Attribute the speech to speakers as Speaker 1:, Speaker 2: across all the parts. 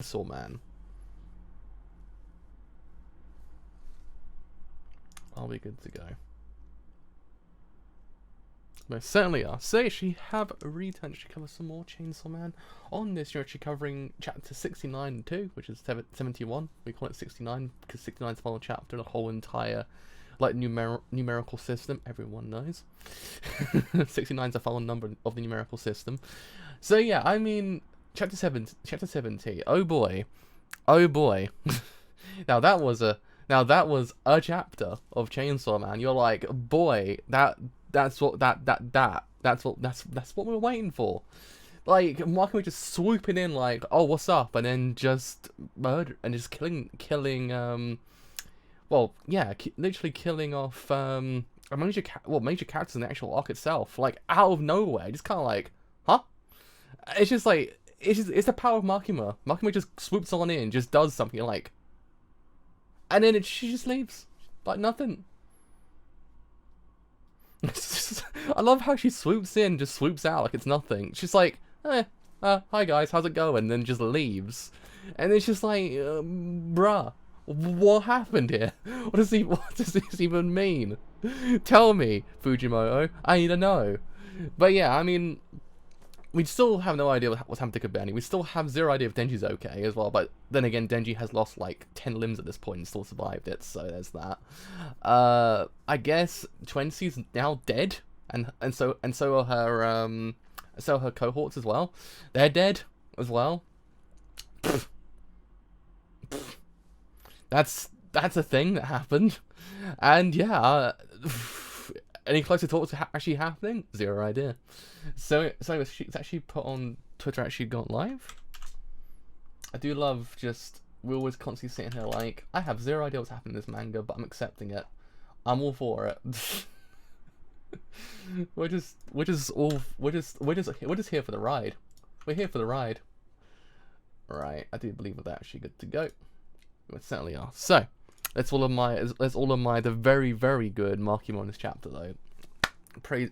Speaker 1: Chainsaw Man. Are we good to go? Most certainly are. So actually have a return to cover some more Chainsaw Man. On this, you're actually covering chapter 69 and 2, which is 71. We call it 69 because 69 is the final chapter, the whole entire like numerical system. Everyone knows. 69 is the final number of the numerical system. So yeah, I mean, chapter 70. Oh boy. Now that was a chapter of Chainsaw Man. You're like, boy, that's what we're waiting for. Like, why can't we just swoop it in like, oh, what's up, and then just murder and just killing well, yeah, literally killing off major characters in the actual arc itself, like out of nowhere, just kind of like, huh? It's just like it's the power of Makima. Makima just swoops on in, just does something like, and then she just leaves like nothing. I love how she swoops in, just swoops out like it's nothing. She's like, hi guys, how's it going? And then just leaves, and it's just like, bruh. What happened here? What does this even mean? Tell me, Fujimoto. I need to know. But yeah, I mean, we still have no idea what's happened to Kabeni. We still have zero idea if Denji's okay as well. But then again, Denji has lost like 10 limbs at this point and still survived it. So there's that. I guess Twenty's now dead, and so are her cohorts as well. They're dead as well. That's a thing that happened, and yeah, any closer talks actually happening? Zero idea. So it's actually put on Twitter. Actually gone live. I do love we're always constantly sitting here like, I have zero idea what's happening in this manga, but I'm accepting it. I'm all for it. we're just here for the ride. We're here for the ride. Right, I do believe that actually good to go. We certainly are. So, let's all admire the very, very good Makima in this chapter, though. Praise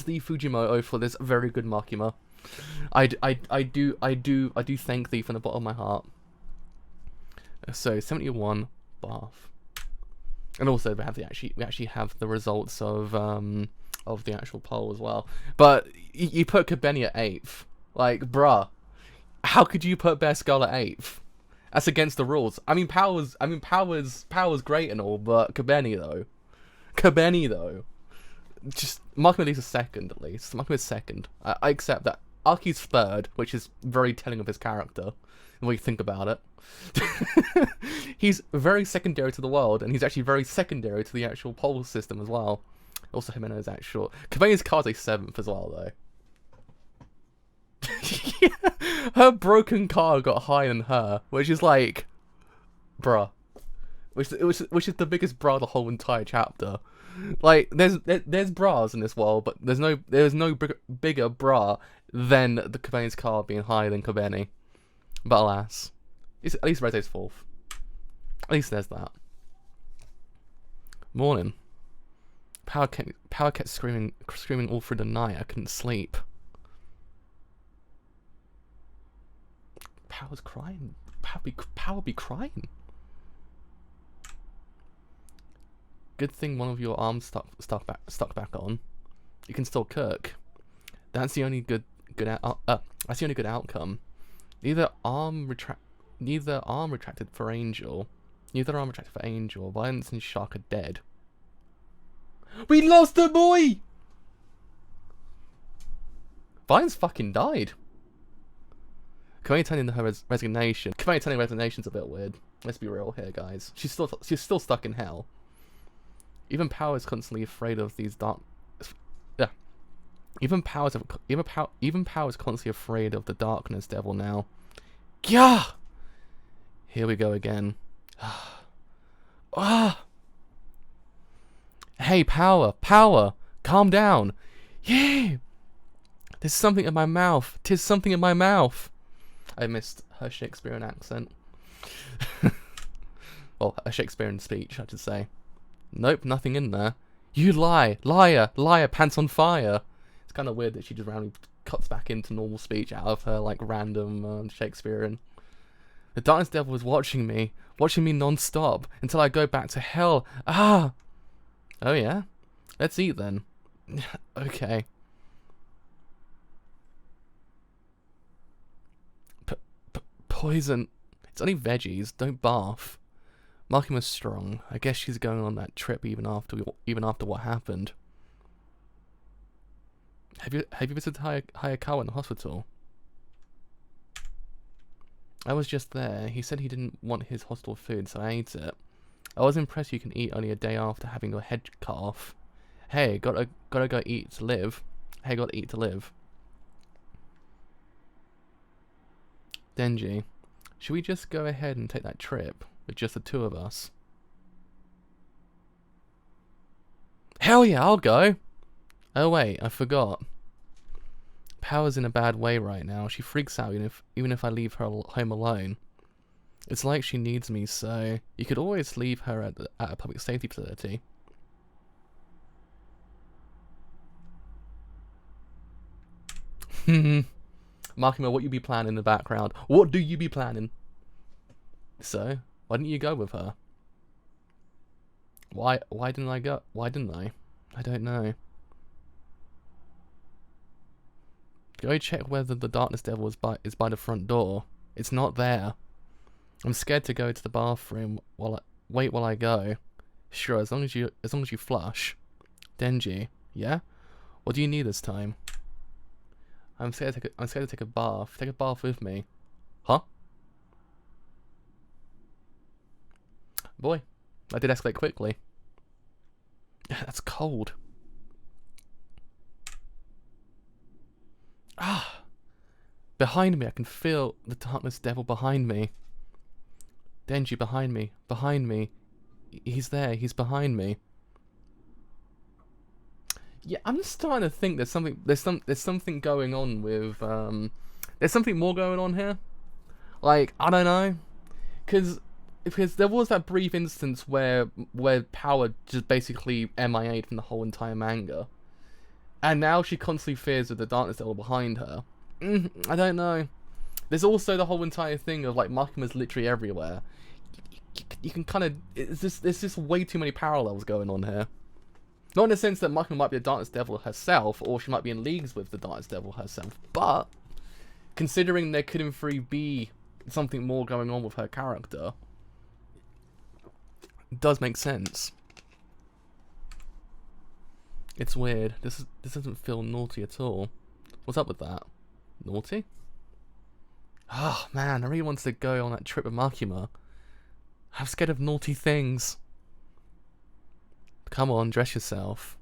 Speaker 1: thee, Fujimoto, for this very good Makima. I do thank thee from the bottom of my heart. So 71 bath, and also we actually have the results of the actual poll as well. But you put Kabeni at 8th, like, bruh, how could you put Bear Skull at 8th? That's against the rules. I mean, power's great and all, but Kabeni though, just Makima at least is second at least. Makima is second. I accept that. Aki's third, which is very telling of his character, when you think about it. He's very secondary to the world, and he's actually very secondary to the actual poll system as well. Also, Himeno's actual. Kabeni's card's a 7th as well, though. Her broken car got higher than her, which is like, bruh, which is the biggest bra of the whole entire chapter. Like, there's bras in this world, but there's no bigger bra than the Kabeni's car being higher than Kabeni. But alas, at least Reze's 4th. At least there's that. Morning. Power kept screaming all through the night. I couldn't sleep. Power's crying. Power be crying. Good thing one of your arms stuck back on. You can still cook. That's the only good outcome. Neither arm retracted for Angel. Violence and Shark are dead. We lost the boy. Violence fucking died. Kabeni turning her resignation. Kabeni turning resignation's a bit weird. Let's be real here, guys. She's still stuck in hell. Even Power is constantly afraid of these dark. Yeah. Even Power is constantly afraid of the darkness devil now. Yeah. Here we go again. Hey, Power, calm down. Yeah. There's something in my mouth. 'Tis something in my mouth. I missed her Shakespearean accent. Well, a Shakespearean speech, I should say. Nope, nothing in there. You lie, liar, pants on fire. It's kind of weird that she just randomly cuts back into normal speech out of her like random Shakespearean. The darkness devil is watching me non-stop until I go back to hell. Ah! Oh yeah? Let's eat then. Okay. Poison. It's only veggies. Don't barf. Makima's strong. I guess she's going on that trip even after what happened. Have you visited Hayakawa in the hospital? I was just there. He said he didn't want his hostile food, so I ate it. I was impressed you can eat only a day after having your head cut off. Hey, gotta go eat to live. Hey, gotta eat to live. Denji, should we just go ahead and take that trip with just the two of us? Hell yeah, I'll go. Oh wait, I forgot. Power's in a bad way right now. She freaks out even if I leave her home alone. It's like she needs me, so you could always leave her at a public safety facility. Makima, what you be planning in the background? What do you be planning? So, why didn't you go with her? Why didn't I go? Why didn't I? I don't know. Go check whether the darkness devil is by the front door. It's not there. I'm scared to go to the bathroom wait while I go. Sure, as long as you flush. Denji, yeah? What do you need this time? I'm scared to take a bath. Take a bath with me. Huh? Boy, that did escalate quickly. That's cold. Ah! Behind me, I can feel the darkness devil behind me. Denji, behind me. Behind me. He's there. He's behind me. Yeah, I'm just starting to think there's something going on with there's something more going on here. Like, I don't know, because there was that brief instance where Power just basically MIA'd from the whole entire manga, and now she constantly fears with the darkness devil behind her. I don't know. There's also the whole entire thing of like Makima's literally everywhere. You can kind of there's just way too many parallels going on here. Not in the sense that Makima might be the darkness devil herself, or she might be in leagues with the darkness devil herself, but considering there could in theory be something more going on with her character, it does make sense. It's weird. This doesn't feel naughty at all. What's up with that? Naughty? Oh man, I really wanted to go on that trip with Makima. I'm scared of naughty things. Come on, dress yourself.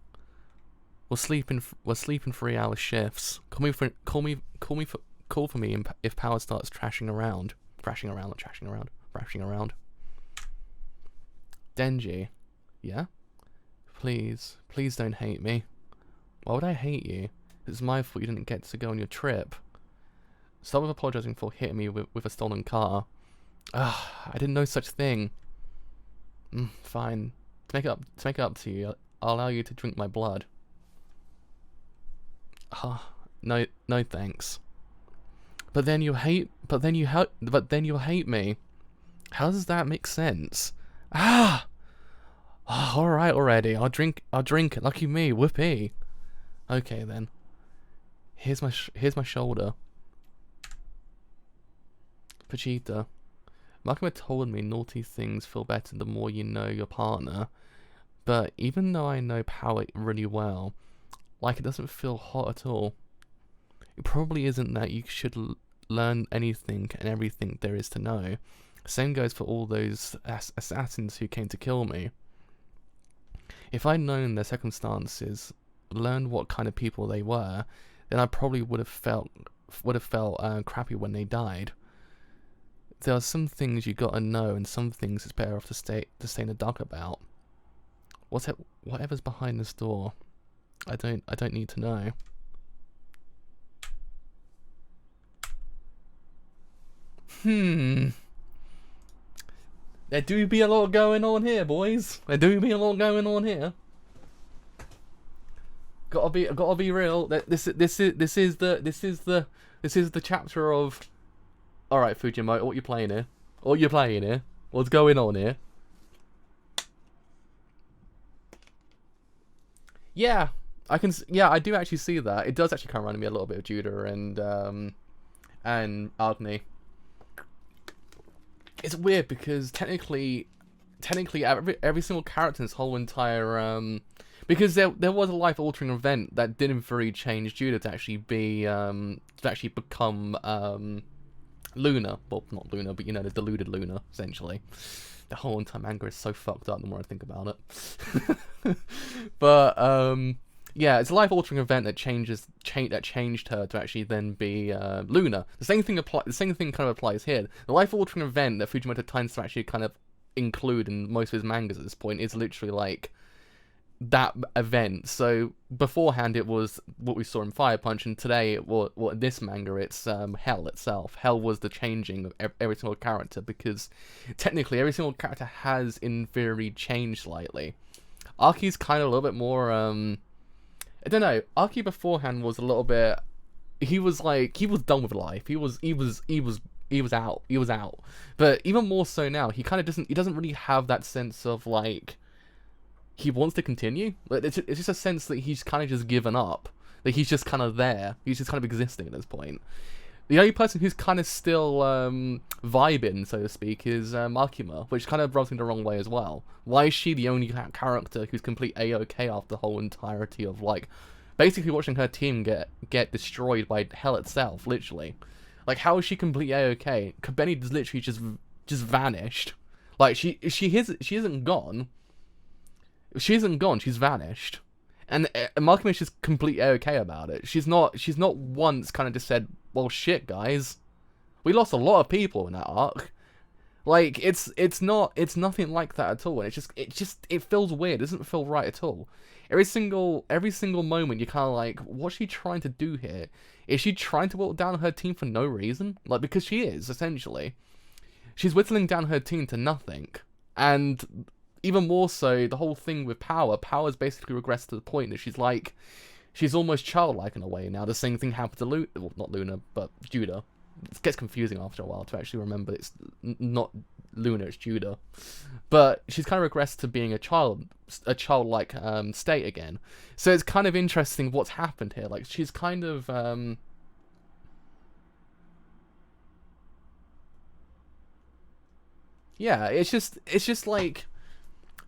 Speaker 1: We'll sleep in 3-hour shifts. Call for me if Power starts thrashing around. Denji, yeah? Please don't hate me. Why would I hate you? It's my fault you didn't get to go on your trip. Stop with apologizing for hitting me with a stolen car. I didn't know such thing. Fine. To make it up to you, I'll allow you to drink my blood. No thanks. But then you'll hate me. How does that make sense? All right already. I'll drink it. Lucky me. Whoopee. Okay then. Here's my shoulder. Vegeta. Makima told me naughty things feel better the more you know your partner. But even though I know Power really well, like it doesn't feel hot at all. It probably isn't that you should learn anything and everything there is to know. Same goes for all those assassins who came to kill me. If I'd known their circumstances, learned what kind of people they were, then I probably would have felt crappy when they died. There are some things you gotta know, and some things it's better off to stay in the dark about. Whatever's behind this door, I don't need to know. There do be a lot going on here, boys. There do be a lot going on here. Gotta be real. This is the chapter of. All right, Fujimoto, what you playing here? What you playing here? What's going on here? Yeah, I do actually see that. It does actually kind of remind me a little bit of Judah and Agni. It's weird because technically every single character in this whole entire because there was a life altering event that did in theory change Judah to actually become Luna. Well, not Luna, but you know, the deluded Luna, essentially. The whole entire manga is so fucked up the more I think about it. But yeah, it's a life altering event that changed her to actually then be Luna. The same thing kind of applies here. The life altering event that Fujimoto tends to actually kind of include in most of his mangas at this point is literally like that event. So beforehand it was what we saw in Fire Punch, and today this manga it's Hell itself. Hell was the changing of every single character, because technically every single character has in theory changed slightly. Aki's kind of a little bit more I don't know. Aki beforehand was a little bit, he was done with life. He was out. But even more so now, he doesn't really have that sense of like he wants to continue. Like it's just a sense that he's kind of just given up. That he's just kind of there. He's just kind of existing at this point. The only person who's kind of still vibing, so to speak, is Makima, which kind of rubs me the wrong way as well. Why is she the only character who's complete A-OK after the whole entirety of, like, basically watching her team get destroyed by Hell itself, literally? Like, how is she completely A-OK? Kabeni literally just vanished. Like, she isn't gone. She isn't gone, she's vanished. And Makima's just completely A-OK about it. She's not once kind of just said, well, shit, guys, we lost a lot of people in that arc. Like, it's nothing like that at all. And it feels weird. It doesn't feel right at all. Every single moment, you're kind of like, what's she trying to do here? Is she trying to whittle down her team for no reason? Like, because she is, essentially. She's whittling down her team to nothing. And even more so, the whole thing with Power's basically regressed to the point that she's almost childlike in a way now. The same thing happened to not Luna, but Judah. It gets confusing after a while to actually remember it's not Luna, it's Judah. But she's kind of regressed to being a childlike state again. So it's kind of interesting what's happened here. Like, she's kind of yeah, it's just like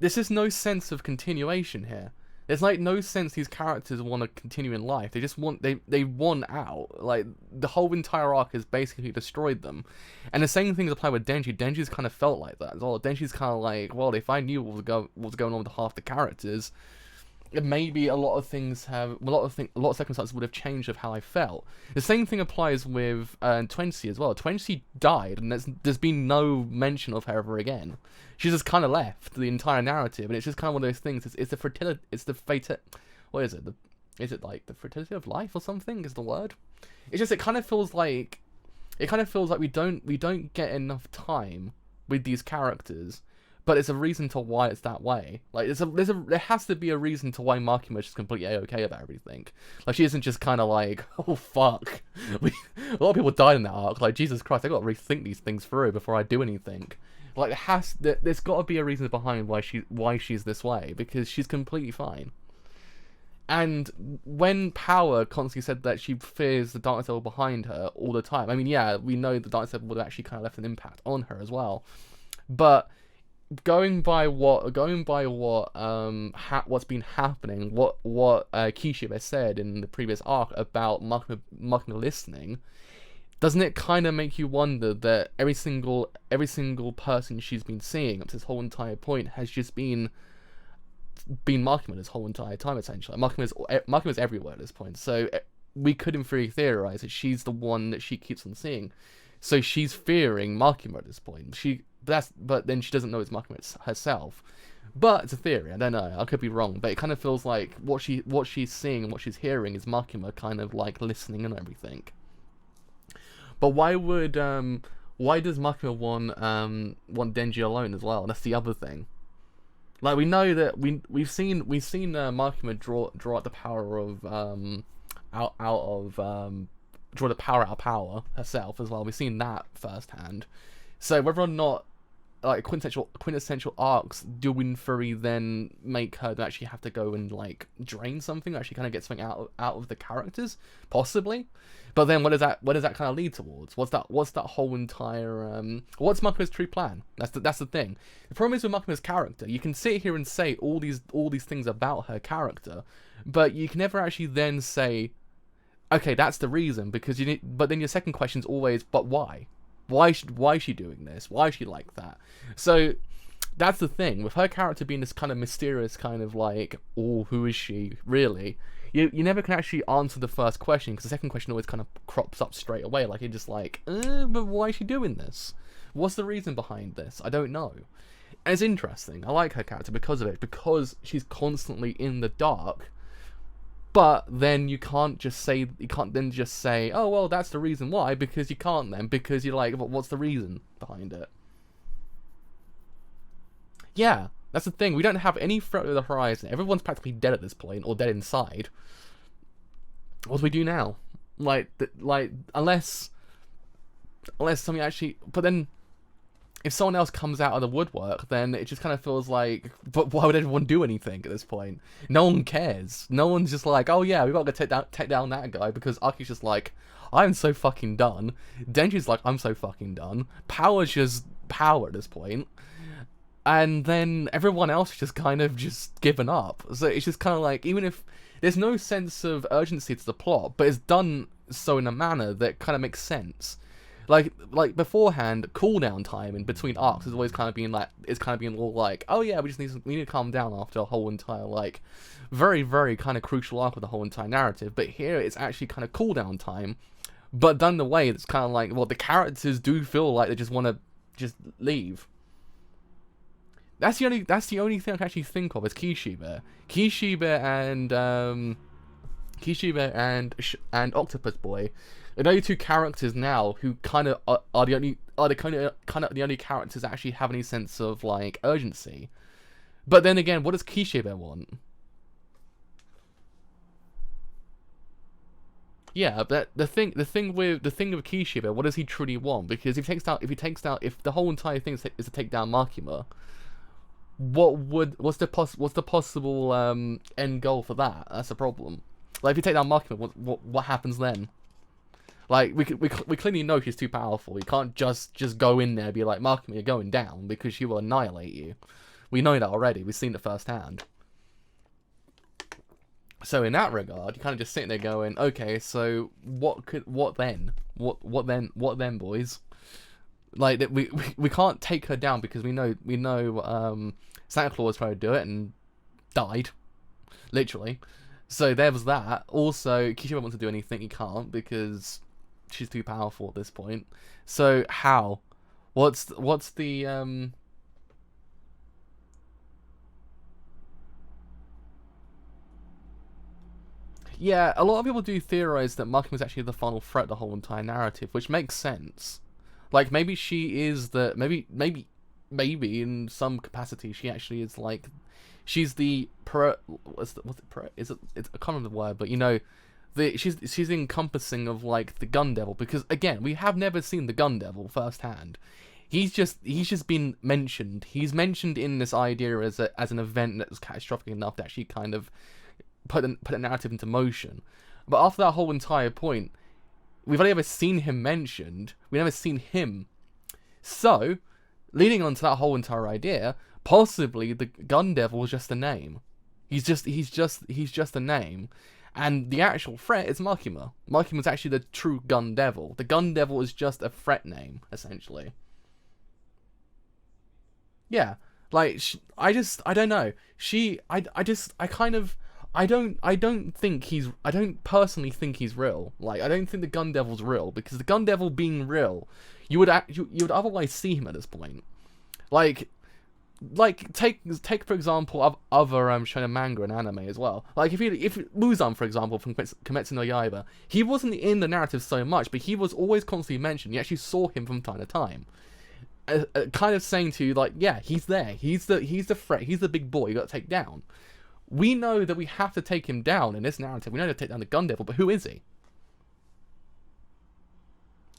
Speaker 1: there's just no sense of continuation here. There's like no sense these characters want to continue in life. They just want they want out. Like, the whole entire arc has basically destroyed them. And the same things apply with Denji. Denji's kind of felt like that as well. Denji's kind of like, well, if I knew what was going on with half the characters, maybe a lot of circumstances would have changed of how I felt. The same thing applies with Twenty as well. Twenty died, and there's been no mention of her ever again. She's just kind of left the entire narrative, and it's just kind of one of those things. What is it? Is it like the fertility of life or something? Is the word? It's just it kind of feels like we don't get enough time with these characters. But it's a reason to why it's that way. Like, there has to be a reason to why Makima's just completely A-OK about everything. Like, she isn't just kind of like, oh fuck, a lot of people died in that arc. Like, Jesus Christ, I got to rethink these things through before I do anything. Like, there's got to be a reason behind why she's this way, because she's completely fine. And when Power constantly said that she fears the Darkness Level behind her all the time, I mean, yeah, we know the Darkness Level would have actually kind of left an impact on her as well, but going by what's been happening, what Kishibe said in the previous arc about Makina listening, doesn't it kind of make you wonder that every single person she's been seeing up to this whole entire point has just been Makima this whole entire time, essentially? Makima's everywhere at this point, so we could in theory theorize that she's the one that she keeps on seeing, so she's fearing Makima at this point. But then she doesn't know it's Makima herself. But it's a theory, I don't know, I could be wrong, but it kind of feels like what she's seeing and what she's hearing is Makima kind of like listening and everything. But why does Makima want Denji alone as well? That's the other thing. Like, we know that we've seen Makima draw out the power of draw the power out of Power herself as well. We've seen that firsthand. So whether or not like quintessential arcs do in theory then make her actually have to go and like drain something, actually kind of get something out of the characters, possibly. But then what does that kind of lead towards? What's that whole entire what's Makuma's true plan? That's the thing. The problem is with Makuma's character, you can sit here and say all these things about her character, but you can never actually then say, okay, that's the reason, because you need. But then your second question is always, but why? Why is she doing this? Why is she like that? So that's the thing with her character being this kind of mysterious kind of like, oh, who is she really? You never can actually answer the first question, because the second question always kind of crops up straight away. Like you're just like, but why is she doing this? What's the reason behind this? I don't know. And it's interesting. I like her character because of it, because she's constantly in the dark. But then you can't then just say, oh, well, that's the reason why, because you can't then, because you're like, well, what's the reason behind it? Yeah, that's the thing. We don't have any threat of the horizon. Everyone's practically dead at this point, or dead inside. What do we do now? Like, unless something actually, but then, if someone else comes out of the woodwork, then it just kind of feels like, but why would everyone do anything at this point? No one cares. No one's just like, oh yeah, we got to take down that guy, because Aki's just like, I'm so fucking done. Denji's like, I'm so fucking done. Power's just power at this point. And then everyone else is just kind of just given up. So it's just kind of like, even if there's no sense of urgency to the plot, but it's done so in a manner that kind of makes sense. Like beforehand, cooldown time in between arcs is always kind of being like, all like, oh yeah, we need to calm down after a whole entire like, very very kind of crucial arc of the whole entire narrative. But here it's actually kind of cooldown time, but done in a way that's kind of like, well, the characters do feel like they just want to just leave. That's the only thing I can actually think of is Kishibe and Octopus Boy. The only two characters now who kind of are the only characters that actually have any sense of like urgency. But then again, what does Kishibe want? Yeah, but the thing with Kishibe, what does he truly want? Because if the whole entire thing is to take down Makima, what's the possible end goal for that? That's the problem. Like if you take down Makima, what happens then? Like we clearly know she's too powerful. You can't just go in there and be like, Makima, you're going down, because she will annihilate you. We know that already. We've seen it firsthand. So in that regard, you're kind of just sitting there going, okay, so what then? What then, boys? Like we can't take her down because we know Santa Claus tried to do it and died, literally. So there was that. Also, Kishibe wants to do anything, he can't because she's too powerful at this point. So how? What's the Yeah, a lot of people do theorize that Makima is actually the final threat of the whole entire narrative, which makes sense. Like maybe she is maybe in some capacity she actually is like, she's the I can't remember the word, but you know, she's encompassing of like the Gun Devil, because again, we have never seen the Gun Devil firsthand. He's just been mentioned. He's mentioned in this idea as an event that was catastrophic enough to actually kind of put a narrative into motion. But after that whole entire point, we've only ever seen him mentioned. We've never seen him. So, leading on to that whole entire idea, possibly the Gun Devil is just a name. He's just a name, and the actual threat is Makima. Makima's actually the true Gun Devil. The Gun Devil is just a threat name, essentially. Yeah, like I don't know. I don't personally think he's real. Like, I don't think the Gun Devil's real, because the Gun Devil being real, you would otherwise see him at this point. Like take for example of other shonen manga and anime as well. Like if Muzan, for example, from Kimetsu no Yaiba, he wasn't in the narrative so much, but he was always constantly mentioned. You actually saw him from time to time. Kind of saying to you, like, yeah, he's there. He's the threat. He's the big boy you got to take down. We know that we have to take him down in this narrative. We know to take down the Gun Devil, but who is he?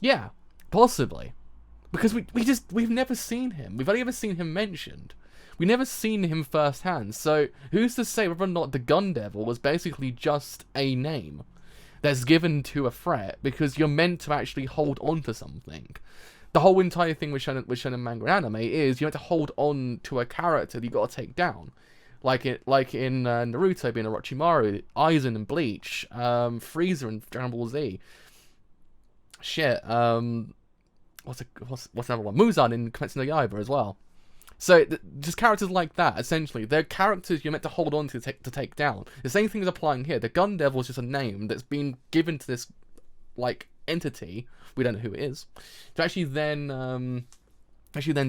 Speaker 1: Yeah, possibly. Because we've never seen him. We've only ever seen him mentioned. We've never seen him firsthand. So who's to say whether or not the Gun Devil was basically just a name that's given to a threat because you're meant to actually hold on to something. The whole entire thing with shonen manga and anime is you have to hold on to a character that you got to take down. Like in Naruto being Orochimaru, Aizen and Bleach, Frieza and Dragon Ball Z. Shit, what's another one? Muzan in Kimetsu no Yaiba as well. So just characters like that, essentially, they're characters you're meant to hold on to take down. The same thing is applying here. The Gun Devil is just a name that's been given to this like entity, we don't know who it is, to actually then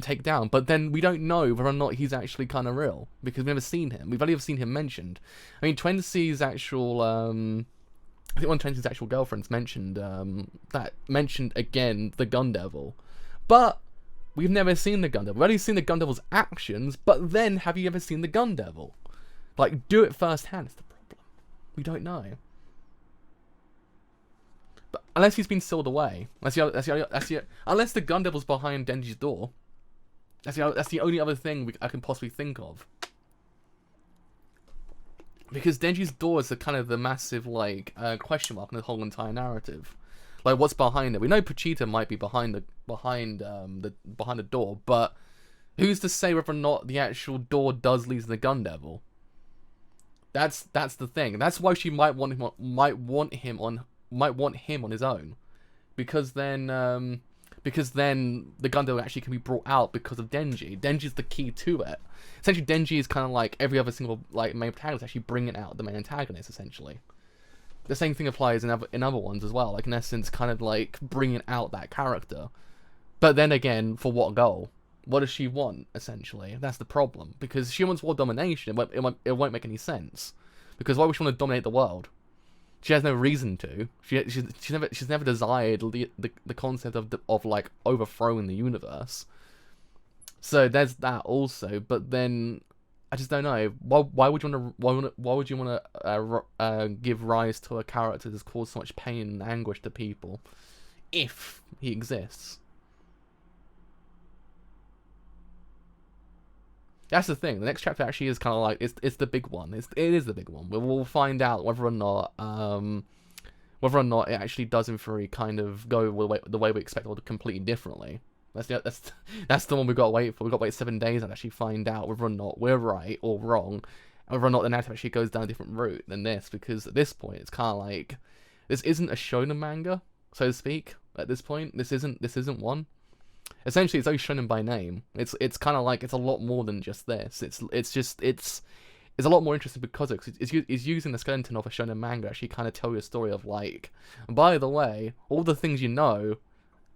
Speaker 1: take down. But then we don't know whether or not he's actually kind of real because we've never seen him. We've only ever seen him mentioned. I mean, Twency's actual I think one of Twency's actual girlfriends mentioned again the Gun Devil, but we've never seen the Gun Devil. We've only seen the Gun Devil's actions, but then have you ever seen the Gun Devil? Like, do it firsthand is the problem. We don't know. But unless he's been sealed away, unless the Gun Devil's behind Denji's door, that's the only other thing I can possibly think of. Because Denji's door is the massive like question mark in the whole entire narrative. Like, what's behind it? We know Pochita might be behind the door, but who's to say whether or not the actual door does lead to the Gun Devil? That's the thing. That's why she might want him on his own, because then the Gun Devil actually can be brought out because of Denji. Denji's the key to it. Essentially, Denji is kind of like every other single like main protagonist, actually bringing out the main antagonist. Essentially, the same thing applies in other ones as well. Like, in essence, kind of like bringing out that character. But then again, for what goal? What does she want? Essentially, that's the problem. Because she wants world domination. It won't make any sense. Because why would she want to dominate the world? She has no reason to. She's never desired the concept of like overthrowing the universe. So there's that also. But then I just don't know. Why would you want to give rise to a character that's caused so much pain and anguish to people if he exists? That's the thing. The next chapter actually is kind of like it's the big one. It is the big one. We'll find out whether or not it actually does in theory kind of go the way we expect, or completely differently. That's the one we've got to wait for. We've got to wait 7 days and actually find out whether or not we're right or wrong, and whether or not the narrative actually goes down a different route than this. Because at this point, it's kind of like this isn't a shonen manga, so to speak. At this point, this isn't one. Essentially, it's only shonen by name. It's kind of like it's a lot more than just this. It's a lot more interesting because it's using the skeleton of a shonen manga to actually kind of tell you a story of like, by the way, all the things you know,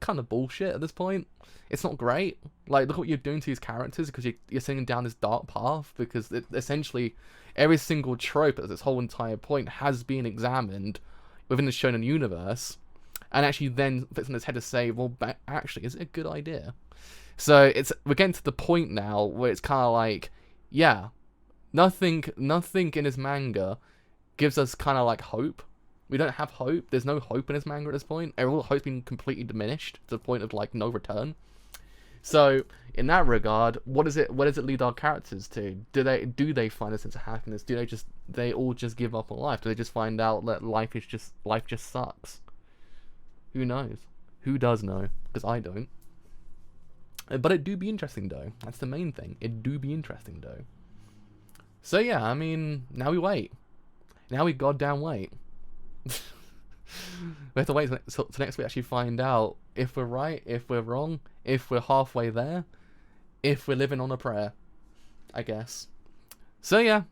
Speaker 1: kind of bullshit at this point. It's not great. Like, look what you're doing to these characters because you're sending down this dark path. Because essentially, every single trope at this whole entire point has been examined within the shonen universe. And actually then fits on his head to say, well, actually, is it a good idea? So we're getting to the point now where it's kind of like, yeah, nothing in his manga gives us kind of like hope. We don't have hope. There's no hope in his manga at this point. All hope's been completely diminished to the point of like no return. So in that regard, what does it lead our characters to? Do they find a sense of happiness? Do they all just give up on life? Do they just find out that life just sucks? Who knows? Who does know? Because I don't. But it do be interesting though. That's the main thing. It do be interesting though. So yeah, I mean, now we wait. Now we goddamn wait. We have to wait till next week to actually find out if we're right, if we're wrong, if we're halfway there, if we're living on a prayer, I guess. So yeah,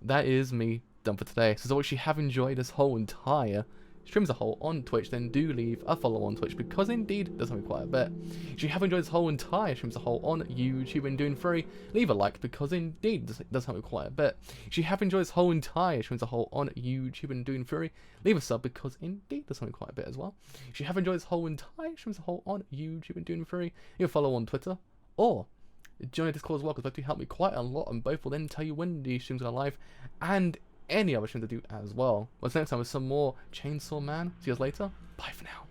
Speaker 1: that is me done for today. So as always, if you have enjoyed this whole entire stream as a whole on Twitch, then do leave a follow on Twitch, because indeed it does help me quite a bit. If you have enjoyed this whole entire stream as a whole on YouTube and doing free, leave a like, because indeed it does help me quite a bit. If you have enjoyed this whole entire stream as a whole on YouTube and doing free, leave a sub, because indeed it does help me quite a bit as well. If you have enjoyed this whole entire stream as a whole on YouTube and doing free, leave a follow on Twitter, or join the Discord as well, because that do help me quite a lot, and both will then tell you when these streams are live and any other streams to do as well. Well, next time with some more Chainsaw Man. See you guys later. Bye for now.